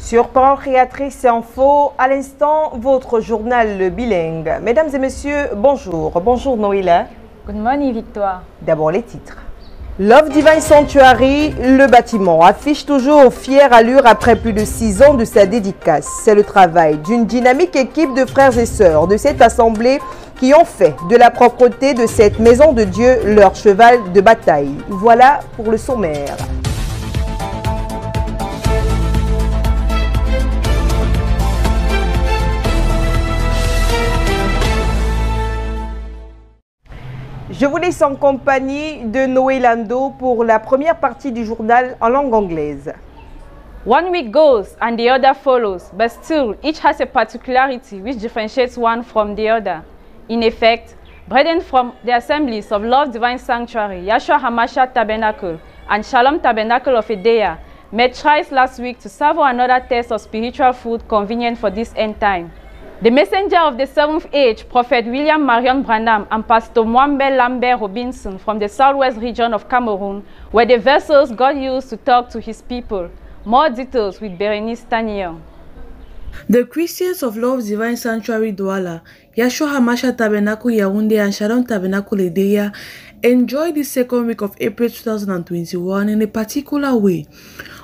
Sur Parole Créatrice Info, à l'instant, votre journal bilingue. Mesdames et messieurs, bonjour. Bonjour Noéla. Good morning Victoire. D'abord les titres. Love Divine Sanctuary, le bâtiment, affiche toujours fière allure après plus de 6 ans de sa dédicace. C'est le travail d'une dynamique équipe de frères et sœurs de cette assemblée qui ont fait de la propreté de cette maison de Dieu leur cheval de bataille. Voilà pour le sommaire. Je vous laisse en compagnie de Noé Lando pour la première partie du journal en langue anglaise. One week goes and the other follows, but still each has a particularity which differentiates one from the other. In effect, brethren from the assemblies of Love Divine Sanctuary, Yahshua HaMashiach Tabernacle, and Shalom Tabernacle of Edea met thrice last week to serve another test of spiritual food convenient for this end time. The messenger of the seventh age, Prophet William Marion Branham and Pastor Mwambe Lambert Robinson from the southwest region of Cameroon were the vessels God used to talk to his people. More details with Berenice Taniel. The Christians of Love Divine Sanctuary Douala, Yahshua HaMashiach Tabernacle Yaoundé and Shalom Tabernacle Edea enjoyed the second week of April 2021 in a particular way.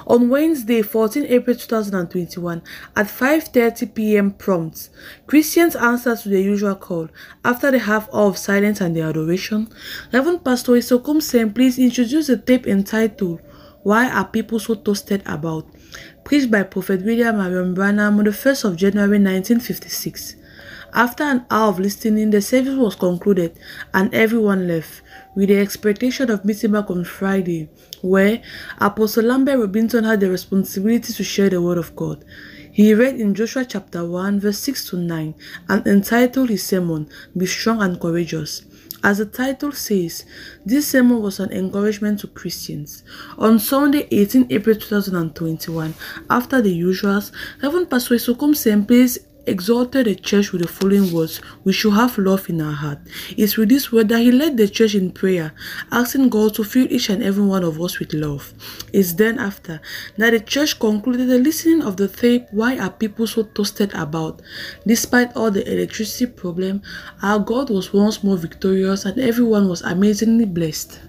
On Wednesday, 14 April 2021, at 5:30 p.m. prompt, Christians answered to the usual call. After the half hour of silence and the adoration, Reverend Pastor Isokum Semplis introduced a tape entitled, "Why Are People So Toasted About?" preached by Prophet William Marion Branham on the 1st of January 1956. After an hour of listening, the service was concluded and everyone left, with the expectation of meeting back on Friday, where Apostle Lambert Robinson had the responsibility to share the word of God. He read in Joshua chapter 1, verse 6 to 9, and entitled his sermon, "Be Strong and Courageous." As the title says, this sermon was an encouragement to Christians. On Sunday, 18 April 2021, after the usuals, Reverend Pastor Isokum Semplis exhorted the church with the following words: "We should have love in our heart." It's with this word that he led the church in prayer, asking God to fill each and every one of us with love. It's then after that the church concluded the listening of the tape, "Why Are People So Toasted About?" Despite all the electricity problem, our God was once more victorious and everyone was amazingly blessed.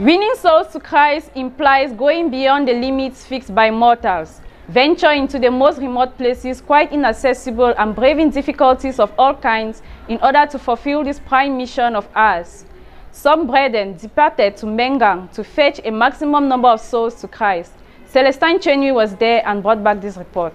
Winning souls to Christ implies going beyond the limits fixed by mortals. Venture into the most remote places, quite inaccessible, and braving difficulties of all kinds in order to fulfill this prime mission of ours. Some brethren departed to Mengang to fetch a maximum number of souls to Christ. Celestine Chenui was there and brought back this report.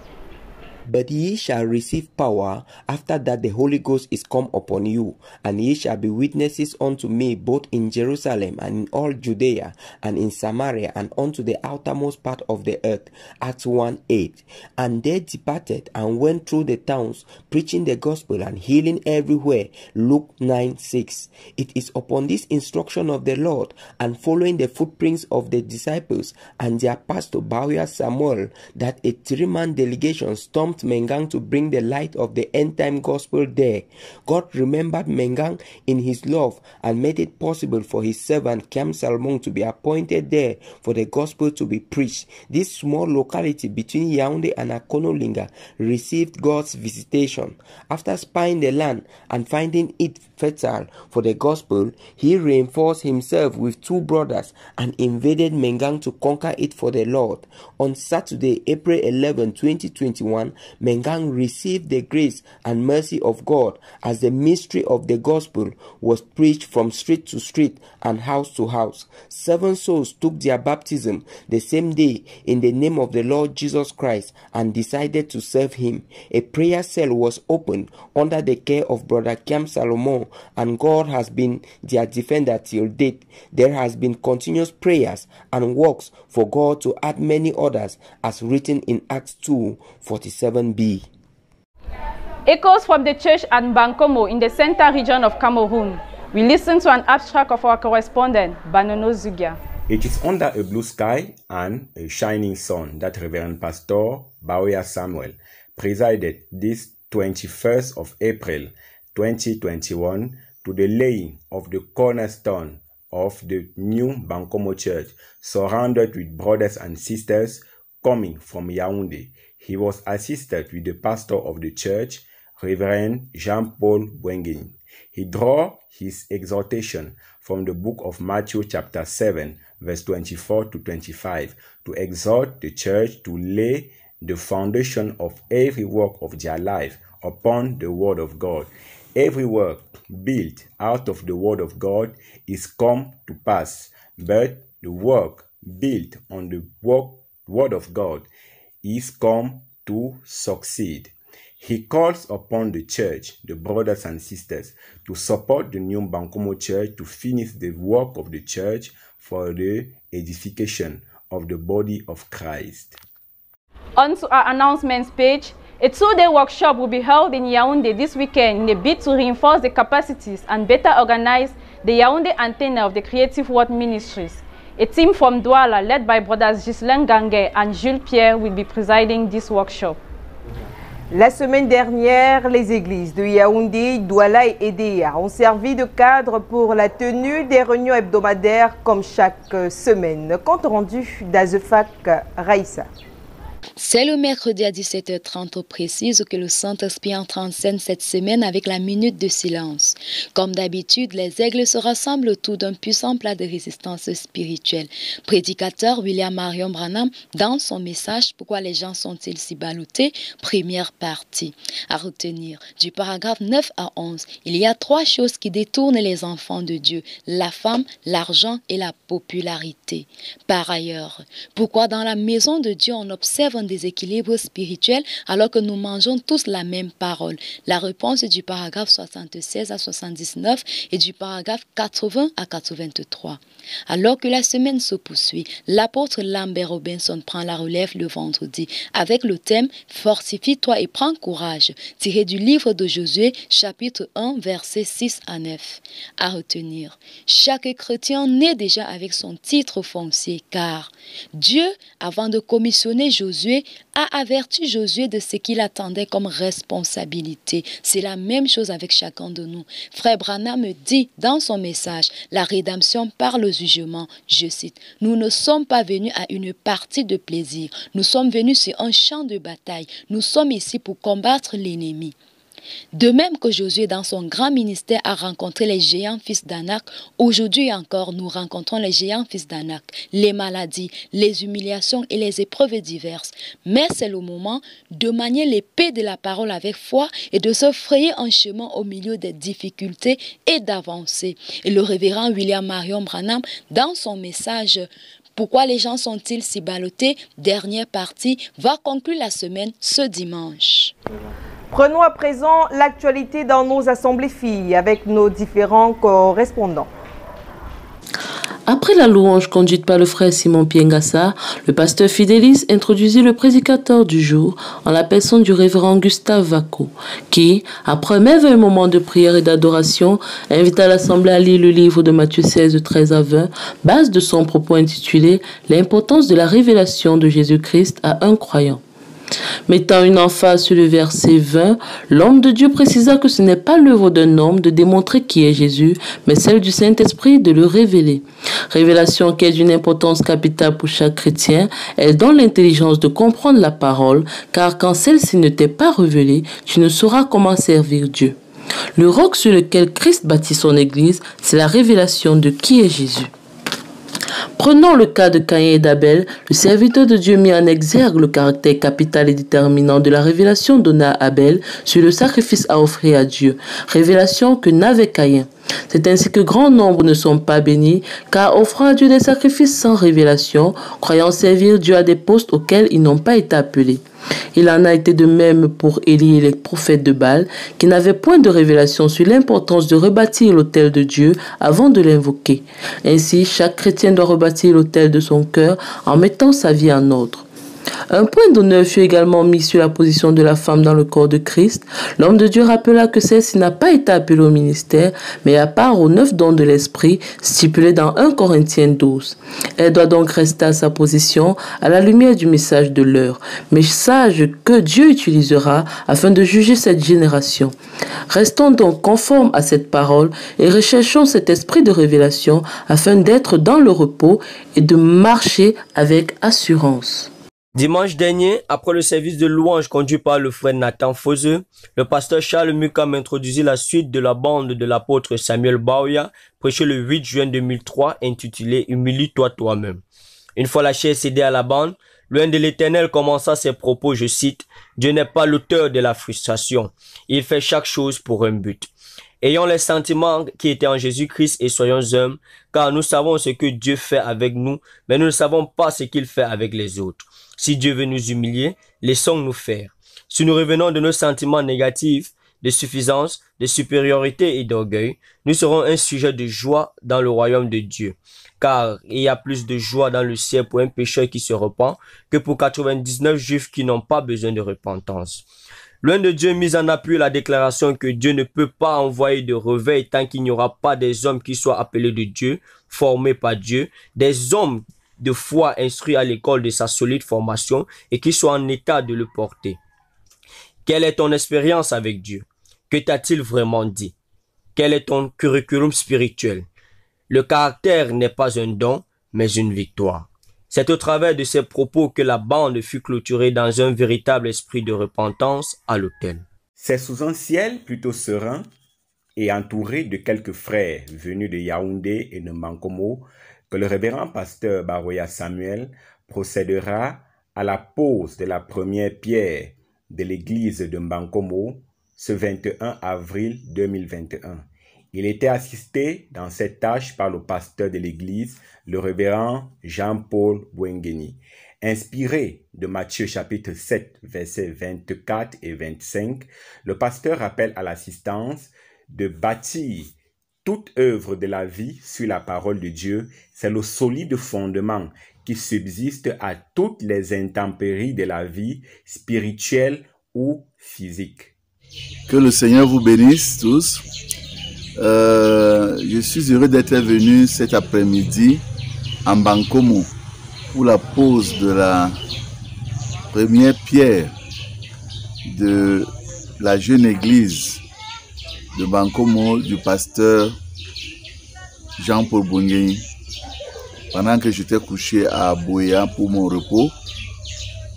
But ye shall receive power after that the Holy Ghost is come upon you, and ye shall be witnesses unto me both in Jerusalem and in all Judea and in Samaria and unto the outermost part of the earth. Acts 1:8. And they departed and went through the towns, preaching the gospel and healing everywhere. Luke 9:6. It is upon this instruction of the Lord and following the footprints of the disciples and their pastor Bawia Samuel that a 3-man delegation stormed Mengang to bring the light of the end-time gospel there. God remembered Mengang in his love and made it possible for his servant Kem Salmon to be appointed there for the gospel to be preached. This small locality between Yaoundé and Akonolinga received God's visitation. After spying the land and finding it fertile for the gospel, he reinforced himself with 2 brothers and invaded Mengang to conquer it for the Lord. On Saturday, April 11, 2021, Mengang received the grace and mercy of God as the mystery of the gospel was preached from street to street and house to house. 7 souls took their baptism the same day in the name of the Lord Jesus Christ and decided to serve him. A prayer cell was opened under the care of Brother Kem Salomon, and God has been their defender till date. There has been continuous prayers and works for God to add many others, as written in Acts 2:47b. Echoes from the church at Bankomo in the center region of Cameroon. We listen to an abstract of our correspondent, Banono Zugia. It is under a blue sky and a shining sun that Reverend Pastor Bawia Samuel presided this 21st of April 2021 to the laying of the cornerstone of the new Bankomo Church, surrounded with brothers and sisters coming from Yaoundé. He was assisted with the pastor of the church, Reverend Jean-Paul Bwenguin. He drew his exhortation from the book of Matthew chapter 7, verse 24 to 25, to exhort the church to lay the foundation of every work of their life upon the word of God. Every work built out of the word of God is come to pass, but the work built on the word of God is come to succeed. He calls upon the church, the brothers and sisters, to support the New Bankomo Church to finish the work of the church for the edification of the body of Christ. On to our announcements page. A 2-day workshop will be held in Yaoundé this weekend in a bid to reinforce the capacities and better organize the Yaoundé antenna of the Creative Word Ministries. A team from Douala, led by brothers Ghislain Ganguet and Jules Pierre, will be presiding this workshop. La semaine dernière, les églises de Yaoundé, Douala et Edea ont servi de cadre pour la tenue des réunions hebdomadaires comme chaque semaine. Compte rendu d'Azefak Raïssa. C'est le mercredi à 17h30 précise que le Saint-Esprit entre en scène cette semaine avec la minute de silence. Comme d'habitude, les aigles se rassemblent autour d'un puissant plat de résistance spirituelle. Prédicateur William Marion Branham, dans son message « Pourquoi les gens sont-ils si ballottés ?» première partie. À retenir, du paragraphe 9 à 11, il y a 3 choses qui détournent les enfants de Dieu, la femme, l'argent et la popularité. Par ailleurs, pourquoi dans la maison de Dieu on observe un déséquilibre spirituel alors que nous mangeons tous la même parole? La réponse du paragraphe 76 à 79 et du paragraphe 80 à 83. Alors que la semaine se poursuit, l'apôtre Lambert Robinson prend la relève le vendredi avec le thème « Fortifie-toi et prends courage » tiré du livre de Josué chapitre 1 versets 6 à 9. À retenir, chaque chrétien naît déjà avec son titre foncier car Dieu, avant de commissionner Josué, a averti Josué de ce qu'il attendait comme responsabilité. C'est la même chose avec chacun de nous. Frère Branham dit dans son message, la rédemption par le jugement, je cite, « Nous ne sommes pas venus à une partie de plaisir, nous sommes venus sur un champ de bataille, nous sommes ici pour combattre l'ennemi. » De même que Josué dans son grand ministère a rencontré les géants fils d'Anak, aujourd'hui encore nous rencontrons les géants fils d'Anak, les maladies, les humiliations et les épreuves diverses. Mais c'est le moment de manier l'épée de la parole avec foi et de se frayer un chemin au milieu des difficultés et d'avancer. Et le révérend William Marion Branham, dans son message « Pourquoi les gens sont-ils si ballottés ?» dernière partie, va conclure la semaine ce dimanche. Prenons à présent l'actualité dans nos assemblées filles avec nos différents correspondants. Après la louange conduite par le frère Simon Piengassa, le pasteur Fidélis introduisit le prédicateur du jour en la personne du révérend Gustave Vacco, qui, après un merveilleux moment de prière et d'adoration, invita l'assemblée à lire le livre de Matthieu 16, 13 à 20, base de son propos intitulé « L'importance de la révélation de Jésus-Christ à un croyant ». Mettant une emphase sur le verset 20, l'homme de Dieu précisa que ce n'est pas l'œuvre d'un homme de démontrer qui est Jésus, mais celle du Saint-Esprit de le révéler. Révélation qui est d'une importance capitale pour chaque chrétien, elle donne l'intelligence de comprendre la parole, car quand celle-ci ne t'est pas révélée, tu ne sauras comment servir Dieu. Le roc sur lequel Christ bâtit son Église, c'est la révélation de qui est Jésus. Prenons le cas de Caïn et d'Abel, le serviteur de Dieu mit en exergue le caractère capital et déterminant de la révélation donnée à Abel sur le sacrifice à offrir à Dieu, révélation que n'avait Caïn. C'est ainsi que grand nombre ne sont pas bénis, car offrant à Dieu des sacrifices sans révélation, croyant servir Dieu à des postes auxquels ils n'ont pas été appelés. Il en a été de même pour Élie et les prophètes de Baal, qui n'avaient point de révélation sur l'importance de rebâtir l'autel de Dieu avant de l'invoquer. Ainsi, chaque chrétien doit rebâtir l'autel de son cœur en mettant sa vie en ordre. Un point d'honneur fut également mis sur la position de la femme dans le corps de Christ. L'homme de Dieu rappela que celle-ci n'a pas été appelée au ministère, mais à part aux 9 dons de l'Esprit, stipulés dans 1 Corinthiens 12. Elle doit donc rester à sa position à la lumière du message de l'heure, message que Dieu utilisera afin de juger cette génération. Restons donc conformes à cette parole et recherchons cet esprit de révélation afin d'être dans le repos et de marcher avec assurance. Dimanche dernier, après le service de louange conduit par le frère Nathan Foseux, le pasteur Charles Mukam introduisit la suite de la bande de l'apôtre Samuel Bawuya, prêché le 8 juin 2003, intitulé « Humilie-toi toi-même ». Une fois la chair cédée à la bande, l'un de l'Éternel commença ses propos, je cite, « Dieu n'est pas l'auteur de la frustration, il fait chaque chose pour un but. Ayons les sentiments qui étaient en Jésus-Christ et soyons humbles, car nous savons ce que Dieu fait avec nous, mais nous ne savons pas ce qu'il fait avec les autres. Si Dieu veut nous humilier, laissons-nous faire. Si nous revenons de nos sentiments négatifs, de suffisance, de supériorité et d'orgueil, nous serons un sujet de joie dans le royaume de Dieu. Car il y a plus de joie dans le ciel pour un pécheur qui se repent que pour 99 juifs qui n'ont pas besoin de repentance. Loin de Dieu mise en appui la déclaration que Dieu ne peut pas envoyer de réveil tant qu'il n'y aura pas des hommes qui soient appelés de Dieu, formés par Dieu, des hommes de foi instruits à l'école de sa solide formation et qui soient en état de le porter. Quelle est ton expérience avec Dieu? Que t'a-t-il vraiment dit? Quel est ton curriculum spirituel? Le caractère n'est pas un don, mais une victoire. C'est au travers de ces propos que la bande fut clôturée dans un véritable esprit de repentance à l'autel. C'est sous un ciel plutôt serein et entouré de quelques frères venus de Yaoundé et de Mbankomo que le révérend pasteur Bawuya Samuel procédera à la pose de la première pierre de l'église de Mbankomo ce 21 avril 2021. Il était assisté dans cette tâche par le pasteur de l'église, le révérend Jean-Paul Bouengeni. Inspiré de Matthieu chapitre 7, versets 24 et 25, le pasteur rappelle à l'assistance de bâtir toute œuvre de la vie sur la parole de Dieu. C'est le solide fondement qui subsiste à toutes les intempéries de la vie spirituelle ou physique. Que le Seigneur vous bénisse tous. Je suis heureux d'être venu cet après-midi en Mbankomo pour la pose de la première pierre de la jeune église de Mbankomo du pasteur Jean-Paul Bouengeni. Pendant que j'étais couché à Bouéa pour mon repos,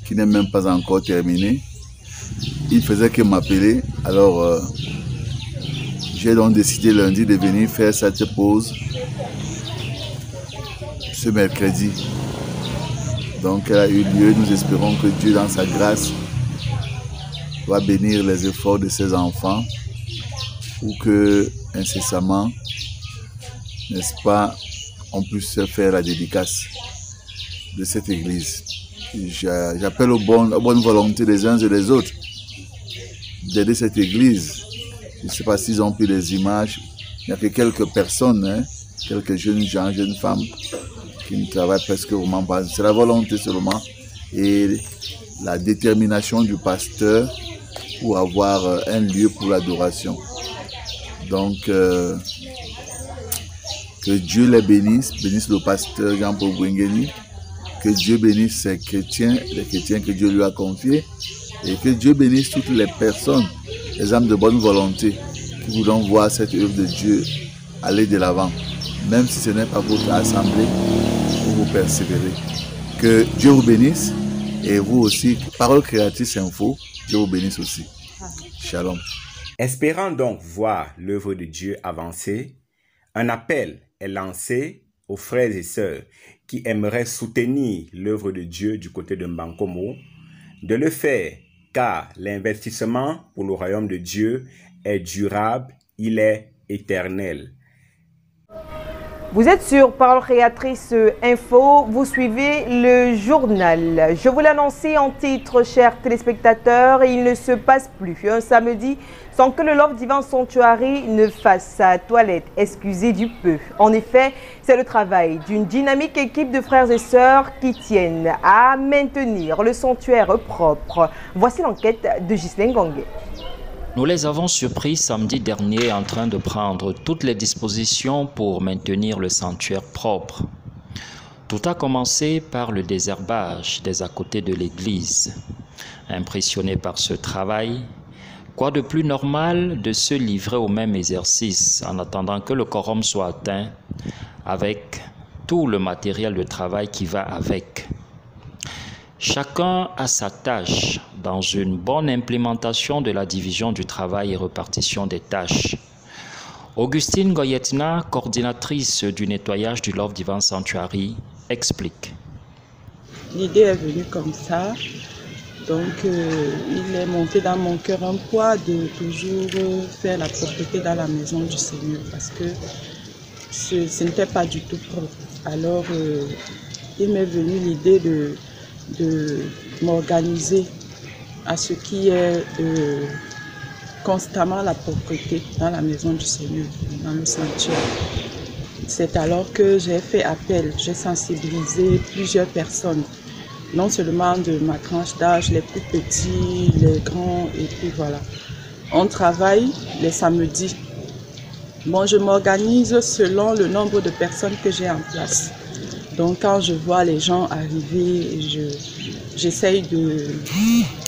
qui n'est même pas encore terminé, il faisait que m'appeler. Alors, j'ai donc décidé lundi de venir faire cette pause ce mercredi. Donc elle a eu lieu. Nous espérons que Dieu dans sa grâce va bénir les efforts de ses enfants pour que incessamment, n'est-ce pas, on puisse faire la dédicace de cette église. J'appelle aux bonnes volontés des uns et des autres d'aider cette église. Je ne sais pas s'ils ont pris des images. Il n'y a que quelques personnes, quelques jeunes gens, jeunes femmes qui ne travaillent presque vraiment pas. C'est la volonté seulement et la détermination du pasteur pour avoir un lieu pour l'adoration. Donc, que Dieu les bénisse le pasteur Jean-Paul Bouengeni, que Dieu bénisse ses chrétiens, les chrétiens que Dieu lui a confiés, et que Dieu bénisse toutes les personnes, les âmes de bonne volonté qui voudront voir cette œuvre de Dieu aller de l'avant, même si ce n'est pas votre assemblée, pour vous persévérer. Que Dieu vous bénisse et vous aussi, Parole Créatrice Info, Dieu vous bénisse aussi. Shalom. Espérant donc voir l'œuvre de Dieu avancer, un appel est lancé aux frères et sœurs qui aimeraient soutenir l'œuvre de Dieu du côté de Mbankomo, de le faire car l'investissement pour le royaume de Dieu est durable, il est éternel. Vous êtes sur Parole Créatrice Info, vous suivez le journal. Je vous l'annonçais en titre, chers téléspectateurs, il ne se passe plus un samedi sans que le Love Divine Sanctuary ne fasse sa toilette, excusez du peu. En effet, c'est le travail d'une dynamique équipe de frères et sœurs qui tiennent à maintenir le sanctuaire propre. Voici l'enquête de Ghislaine Gangué. Nous les avons surpris samedi dernier en train de prendre toutes les dispositions pour maintenir le sanctuaire propre. Tout a commencé par le désherbage des à côté de l'église. Impressionné par ce travail, quoi de plus normal de se livrer au même exercice en attendant que le quorum soit atteint avec tout le matériel de travail qui va avec. Chacun a sa tâche dans une bonne implémentation de la division du travail et répartition des tâches. Augustine Goyetna, coordinatrice du nettoyage du Love Divine Sanctuary, explique. L'idée est venue comme ça. Donc, il est monté dans mon cœur un poids de toujours faire la propreté dans la maison du Seigneur parce que ce n'était pas du tout propre. Alors, il m'est venu l'idée de m'organiser à ce qui est constamment la propreté dans la maison du Seigneur, dans le sanctuaire. C'est alors que j'ai fait appel, j'ai sensibilisé plusieurs personnes. Non seulement de ma tranche d'âge, les plus petits, les grands, et puis voilà. On travaille les samedis. Bon, je m'organise selon le nombre de personnes que j'ai en place. Donc, quand je vois les gens arriver, j'essaye de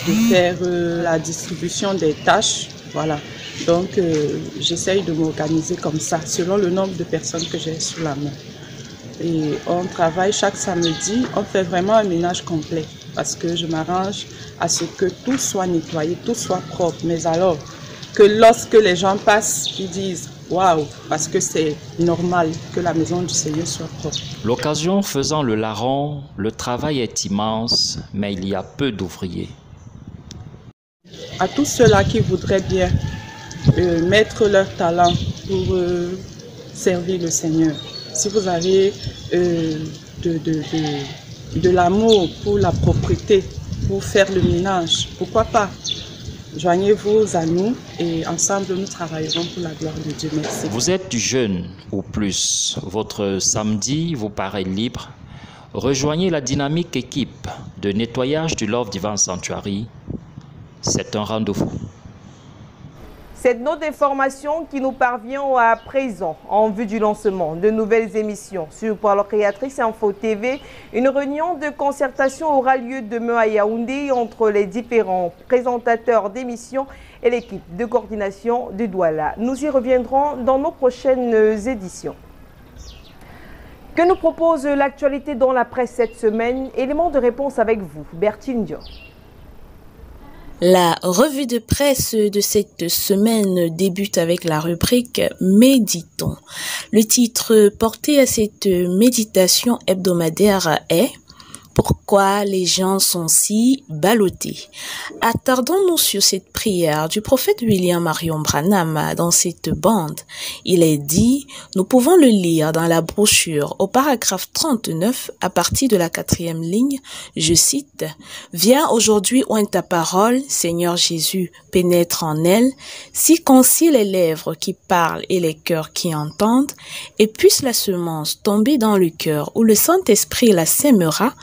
faire la distribution des tâches. Voilà. Donc, j'essaye de m'organiser comme ça, selon le nombre de personnes que j'ai sous la main. Et on travaille chaque samedi, on fait vraiment un ménage complet parce que je m'arrange à ce que tout soit nettoyé, tout soit propre. Mais alors que lorsque les gens passent, ils disent waouh, parce que c'est normal que la maison du Seigneur soit propre. L'occasion faisant le larron, le travail est immense, mais il y a peu d'ouvriers. À tous ceux-là qui voudraient bien mettre leur talent pour servir le Seigneur. Si vous avez de l'amour pour la propreté, pour faire le ménage, pourquoi pas? Joignez-vous à nous et ensemble nous travaillerons pour la gloire de Dieu. Merci. Vous êtes jeune ou plus, votre samedi vous paraît libre. Rejoignez la dynamique équipe de nettoyage du Love Divine Sanctuary. C'est un rendez-vous. Cette note d'information qui nous parvient à présent en vue du lancement de nouvelles émissions sur Parole Créatrice Info TV. Une réunion de concertation aura lieu demain à Yaoundé entre les différents présentateurs d'émissions et l'équipe de coordination de Douala. Nous y reviendrons dans nos prochaines éditions. Que nous propose l'actualité dans la presse cette semaine? Élément de réponse avec vous, Bertine Dior. La revue de presse de cette semaine débute avec la rubrique « Méditons ». Le titre porté à cette méditation hebdomadaire est « Pourquoi les gens sont si ballottés ?» Attardons-nous sur cette prière du prophète William Marion Branham dans cette bande. Il est dit, nous pouvons le lire dans la brochure au paragraphe 39 à partir de la 4e ligne, je cite, « Viens aujourd'hui oint ta parole, Seigneur Jésus, pénètre en elle, circoncis les lèvres qui parlent et les cœurs qui entendent, et puisse la semence tomber dans le cœur où le Saint-Esprit la sèmera,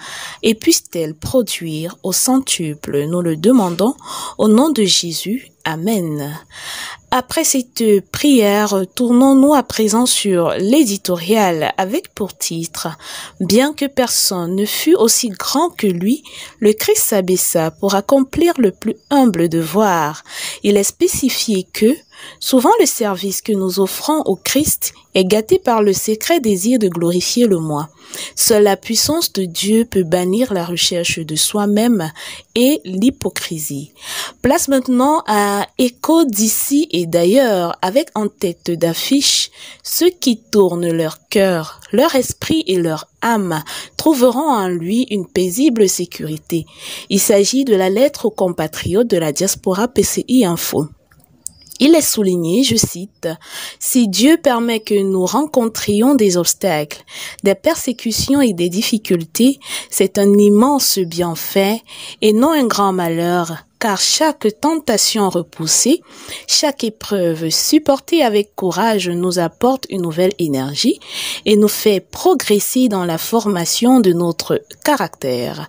et puisse-t-elle produire au centuple, nous le demandons, au nom de Jésus. Amen. Après cette prière, tournons-nous à présent sur l'éditorial avec pour titre « Bien que personne ne fût aussi grand que lui, le Christ s'abaissa pour accomplir le plus humble devoir. Il est spécifié que, souvent le service que nous offrons au Christ est gâté par le secret désir de glorifier le moi. Seule la puissance de Dieu peut bannir la recherche de soi-même et l'hypocrisie. » Place maintenant à écho d'ici et d'ailleurs, avec en tête d'affiche, ceux qui tournent leur cœur, leur esprit et leur âme trouveront en lui une paisible sécurité. Il s'agit de la lettre aux compatriotes de la diaspora PCI Info. Il est souligné, je cite, « Si Dieu permet que nous rencontrions des obstacles, des persécutions et des difficultés, c'est un immense bienfait et non un grand malheur. Car chaque tentation repoussée, chaque épreuve supportée avec courage nous apporte une nouvelle énergie et nous fait progresser dans la formation de notre caractère. »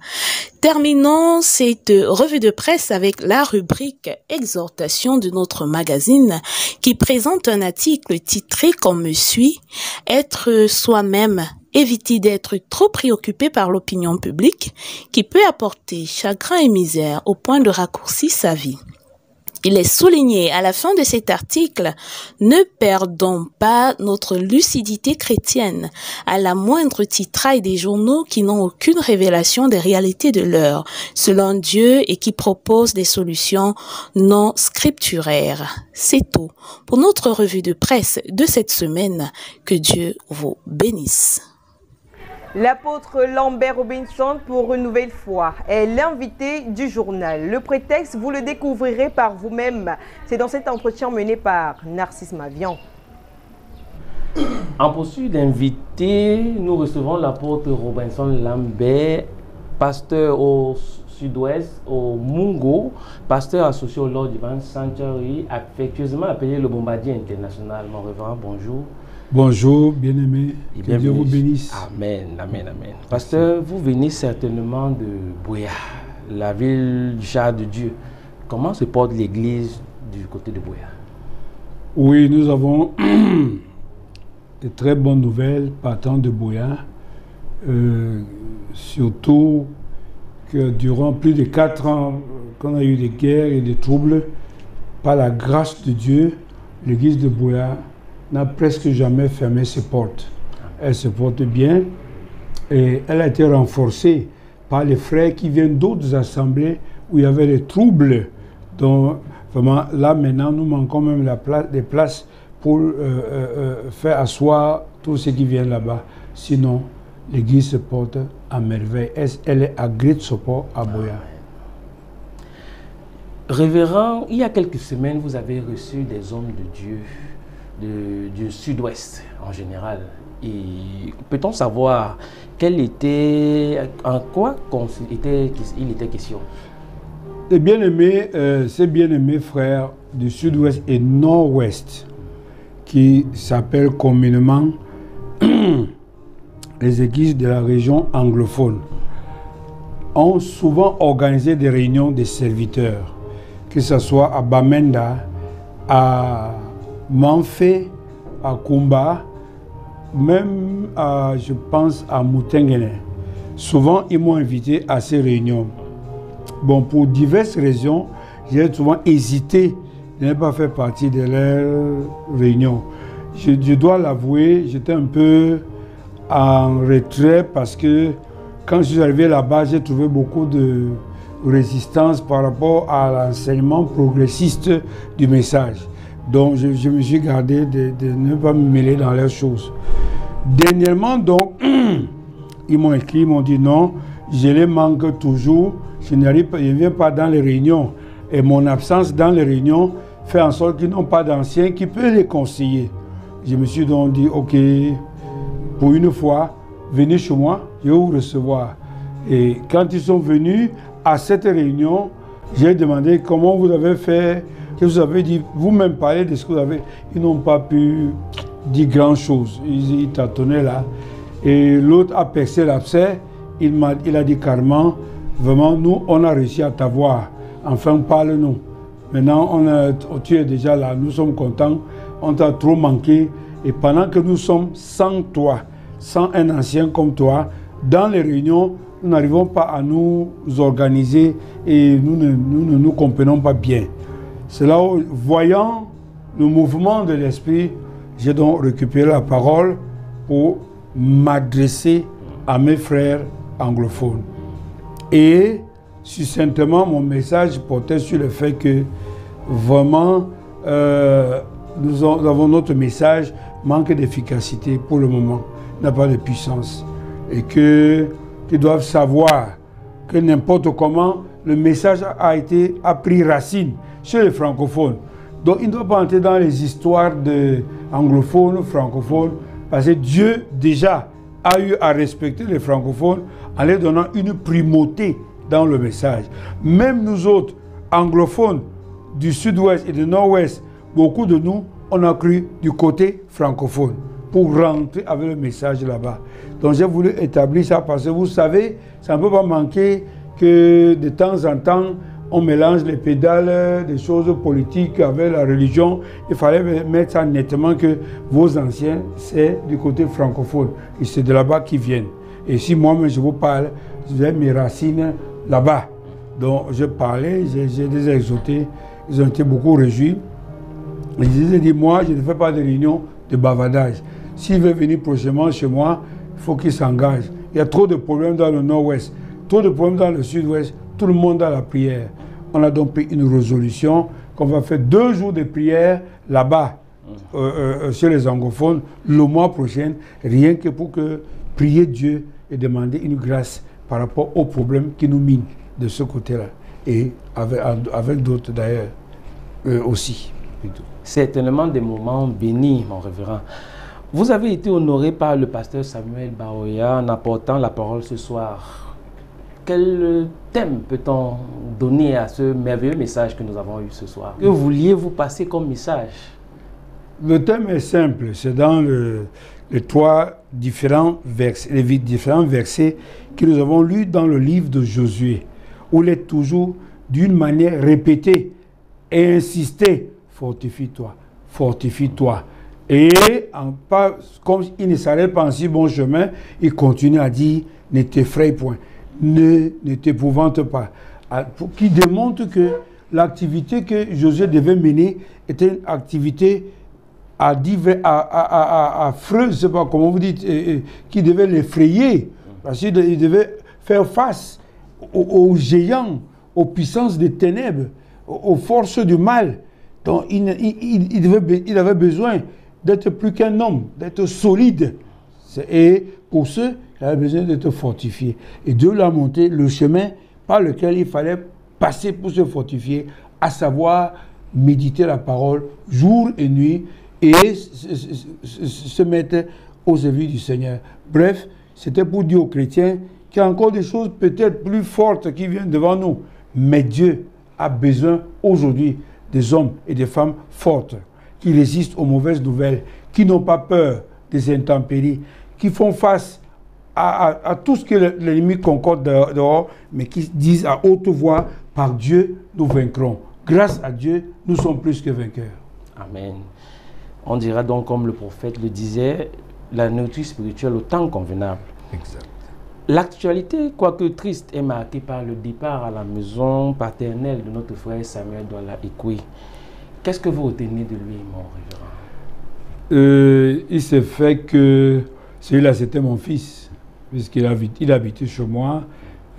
Terminons cette revue de presse avec la rubrique « Exhortation » de notre magazine qui présente un article titré comme suit « Être soi-même ». Éviter d'être trop préoccupé par l'opinion publique qui peut apporter chagrin et misère au point de raccourcir sa vie. Il est souligné à la fin de cet article, ne perdons pas notre lucidité chrétienne à la moindre titraille des journaux qui n'ont aucune révélation des réalités de l'heure, selon Dieu, et qui proposent des solutions non scripturaires. C'est tout pour notre revue de presse de cette semaine. Que Dieu vous bénisse. L'apôtre Lambert Robinson, pour une nouvelle fois, est l'invité du journal. Le prétexte, vous le découvrirez par vous-même. C'est dans cet entretien mené par Narcisse Mavian. En poursuite d'inviter, nous recevons l'apôtre Robinson Lambert, pasteur au sud-ouest, au Mungo, pasteur associé au Lord Divine Sanctuary, affectueusement appelé le Bombardier International. Mon révérend, bonjour. Bonjour, bien-aimé. Que Dieu vous bénisse. Amen, amen, amen. Pasteur, vous venez certainement de Buea, la ville du char de Dieu. Comment se porte l'église du côté de Buea? Oui, nous avons de très bonnes nouvelles partant de Buea. Surtout que durant plus de 4 ans qu'on a eu des guerres et des troubles, par la grâce de Dieu, l'église de Buea n'a presque jamais fermé ses portes. Elle se porte bien et elle a été renforcée par les frères qui viennent d'autres assemblées où il y avait des troubles. Donc, vraiment, là maintenant, nous manquons même des places pour faire asseoir tous ceux qui viennent là-bas. Sinon, l'église se porte à merveille. Elle est à Great Support à Buea. Révérend, il y a quelques semaines, vous avez reçu des hommes de Dieu du sud-ouest en général. Et peut-on savoir en quoi il était question? Ces bien-aimés frères du sud-ouest et nord-ouest, qui s'appellent communément les églises de la région anglophone, ont souvent organisé des réunions des serviteurs, que ce soit à Bamenda, à Manfé, à Kumba, même je pense à Moutengene. Souvent, ils m'ont invité à ces réunions. Bon, pour diverses raisons, j'ai souvent hésité de ne pas faire partie de leurs réunions. Je dois l'avouer, j'étais un peu en retrait parce que quand je suis arrivé là-bas, j'ai trouvé beaucoup de résistance par rapport à l'enseignement progressiste du message. Donc, je me suis gardé de ne pas me mêler dans leurs choses. Dernièrement, donc, ils m'ont écrit, ils m'ont dit non, je les manque toujours, je ne viens pas dans les réunions. Et mon absence dans les réunions fait en sorte qu'ils n'ont pas d'anciens qui peuvent les conseiller. Je me suis donc dit, ok, pour une fois, venez chez moi, je vais vous recevoir. Et quand ils sont venus à cette réunion, j'ai demandé comment vous avez fait. Que vous avez dit, vous-même parlez de ce que vous avez. Ils n'ont pas pu dire grand-chose. Ils tâtonnaient là. Et l'autre a percé l'abcès. Il a dit carrément, vraiment, nous, on a réussi à t'avoir. Enfin, parle-nous. Maintenant, tu es déjà là. Nous sommes contents. On t'a trop manqué. Et pendant que nous sommes sans toi, sans un ancien comme toi, dans les réunions, nous n'arrivons pas à nous organiser et nous ne nous comprenons pas bien. C'est là où, voyant le mouvement de l'esprit, j'ai donc récupéré la parole pour m'adresser à mes frères anglophones. Et succinctement, mon message portait sur le fait que vraiment, nous avons notre message manque d'efficacité pour le moment, n'a pas de puissance. Et qu'ils doivent savoir que n'importe comment, le message a pris racine chez les francophones. Donc il ne doit pas entrer dans les histoires anglophones, francophones, parce que Dieu déjà a eu à respecter les francophones en leur donnant une primauté dans le message. Même nous autres, anglophones du sud-ouest et du nord-ouest, beaucoup de nous, on a cru du côté francophone pour rentrer avec le message là-bas. Donc j'ai voulu établir ça parce que vous savez, ça ne peut pas manquer que de temps en temps, on mélange les pédales des choses politiques avec la religion. Il fallait mettre ça nettement que vos anciens, c'est du côté francophone. Et c'est de là-bas qu'ils viennent. Et si moi-même je vous parle, j'ai mes racines là-bas. Donc je parlais, j'ai des exhortés Ils ont été beaucoup réjouis. Ils dit, moi, je ne fais pas de réunion de bavardage. S'il veut venir prochainement chez moi, il faut qu'il s'engage. Il y a trop de problèmes dans le nord-ouest, trop de problèmes dans le sud-ouest. Tout le monde a la prière. On a donc pris une résolution qu'on va faire 2 jours de prière là-bas, chez les anglophones, le mois prochain, rien que pour prier Dieu et demander une grâce par rapport aux problèmes qui nous minent de ce côté-là. Et avec d'autres d'ailleurs aussi. Certainement des moments bénis, mon révérend. Vous avez été honoré par le pasteur Samuel Baoya en apportant la parole ce soir. Quel thème peut-on donner à ce merveilleux message que nous avons eu ce soir? Que vouliez-vous passer comme message? Le thème est simple, c'est dans les 3 différents versets que nous avons lus dans le livre de Josué, où il est toujours d'une manière répétée et insistée. Fortifie-toi, fortifie-toi. Et comme il ne s'arrête pas en si bon chemin, il continue à dire, ne t'effraie point, ne t'épouvante pas. Qui démontre que l'activité que Josué devait mener était une activité affreuse, je ne sais pas comment vous dites, qui devait l'effrayer. Parce qu'il devait faire face aux géants, aux puissances des ténèbres, aux forces du mal. Donc il avait besoin d'être plus qu'un homme, d'être solide. Et pour ce, il avait besoin d'être fortifié. Et Dieu l'a montré le chemin par lequel il fallait passer pour se fortifier, à savoir méditer la parole jour et nuit et se mettre au service du Seigneur. Bref, c'était pour dire aux chrétiens qu'il y a encore des choses peut-être plus fortes qui viennent devant nous. Mais Dieu a besoin aujourd'hui des hommes et des femmes fortes, qui résistent aux mauvaises nouvelles, qui n'ont pas peur des intempéries, qui font face à tout ce que l'ennemi concorde dehors, mais qui disent à haute voix, par Dieu, nous vaincrons. Grâce à Dieu, nous sommes plus que vainqueurs. Amen. On dira donc, comme le prophète le disait, la nourriture spirituelle au temps convenable. Exact. L'actualité, quoique triste, est marquée par le départ à la maison paternelle de notre frère Samuel Douala Ekoui. Qu'est-ce que vous retenez de lui, mon révérend? Il s'est fait que celui-là, c'était mon fils, puisqu'il habitait chez moi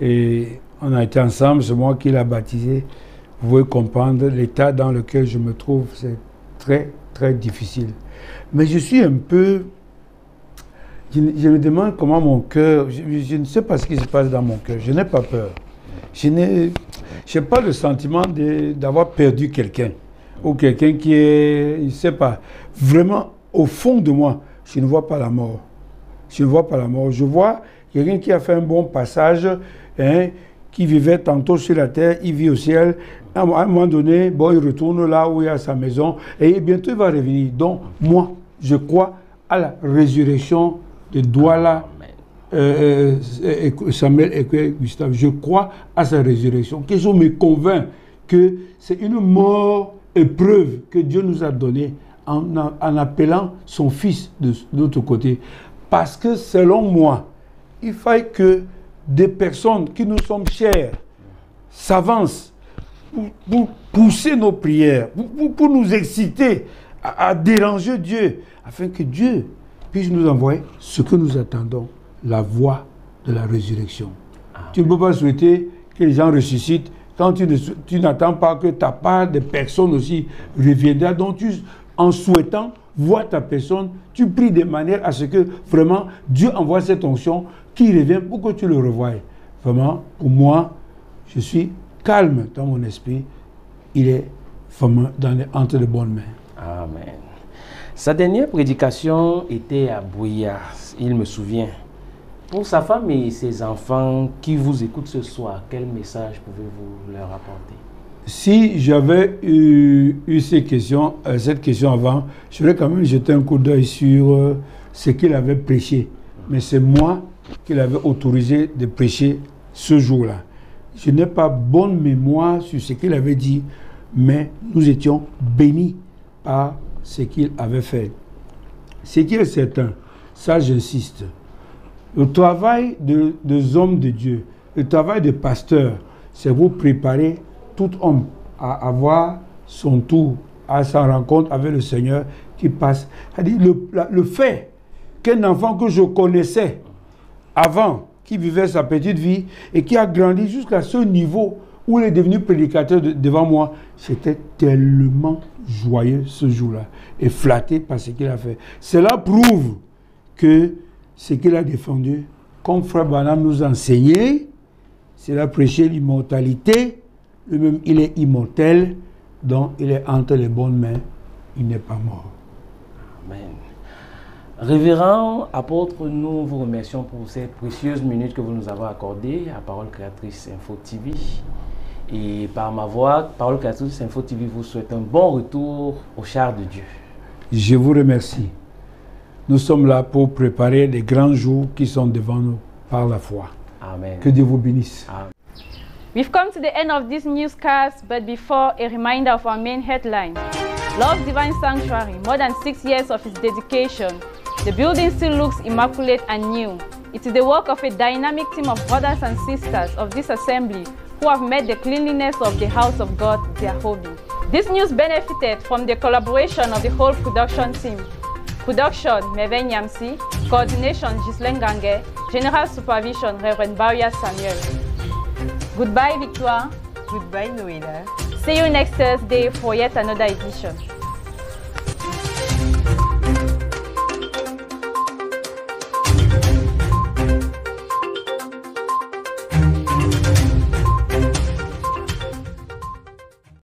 et on a été ensemble, c'est moi qui l'ai baptisé. Vous pouvez comprendre l'état dans lequel je me trouve, c'est très, très difficile. Mais je suis un peu... Je me demande comment mon cœur... Je ne sais pas ce qui se passe dans mon cœur. Je n'ai pas peur. Je n'ai pas le sentiment d'avoir perdu quelqu'un. Ou quelqu'un qui est... Je ne sais pas. Vraiment, au fond de moi, je ne vois pas la mort. Je ne vois pas la mort. Je vois quelqu'un qui a fait un bon passage, hein, qui vivait tantôt sur la terre, il vit au ciel. À un moment donné, bon, il retourne là où il a sa maison et bientôt il va revenir. Donc, moi, je crois à la résurrection de Douala, Samuel et Gustave. Je crois à sa résurrection. Quelque chose me convainc que c'est une mort épreuve que Dieu nous a donnée en appelant son fils de l'autre côté. Parce que selon moi, il faille que des personnes qui nous sont chères s'avancent pour pousser nos prières, pour nous exciter à déranger Dieu, afin que Dieu puisse nous envoyer ce que nous attendons, la voie de la résurrection. Tu ne peux pas souhaiter que les gens ressuscitent quand tu n'attends pas que ta part de personne aussi reviendra. Donc en souhaitant voir ta personne, tu pries de manière à ce que vraiment Dieu envoie cette onction qui revient pour que tu le revoies. Vraiment, pour moi, je suis calme dans mon esprit. Il est vraiment entre de bonnes mains. Amen. Sa dernière prédication était à Bouya, il me souvient. Pour sa femme et ses enfants qui vous écoutent ce soir, quel message pouvez-vous leur apporter? Si j'avais eu cette question avant, j'aurais quand même jeté un coup d'œil sur ce qu'il avait prêché. Mais c'est moi qui l'avais autorisé de prêcher ce jour-là. Je n'ai pas bonne mémoire sur ce qu'il avait dit, mais nous étions bénis par ce qu'il avait fait. Ce qui est certain, ça j'insiste, le travail des hommes de Dieu, le travail des pasteurs, c'est vous préparer tout homme à avoir son tour à sa rencontre avec le Seigneur qui passe. Le fait qu'un enfant que je connaissais avant, qui vivait sa petite vie et qui a grandi jusqu'à ce niveau où il est devenu prédicateur devant moi, j'étais tellement joyeux ce jour-là et flatté par ce qu'il a fait. Cela prouve que ce qu'il a défendu, comme Frère Branham nous a enseigné, c'est la prêcher l'immortalité. Lui-même, il est immortel, donc il est entre les bonnes mains, il n'est pas mort. Amen. Révérend apôtre, nous vous remercions pour ces précieuses minutes que vous nous avez accordées à Parole Créatrice Info TV. Et par ma voix, Parole Créatrice Info TV vous souhaite un bon retour au char de Dieu. Je vous remercie. Nous sommes là pour préparer les grands jours qui sont devant nous par la foi. Amen. Que Dieu vous bénisse. Amen. We've come to the end of this newscast, but before, a reminder of our main headline. Love Divine Sanctuary, more than 6 years of its dedication. The building still looks immaculate and new. It is the work of a dynamic team of brothers and sisters of this assembly who have made the cleanliness of the house of God their hobby. This news benefited from the collaboration of the whole production team. Production, Merveille Nyamsi. Coordination, Ghislaine Gangue. General Supervision, Reverend Bauya Samuel. Goodbye, Victoire. Goodbye, Noéla. See you next Thursday for yet another edition.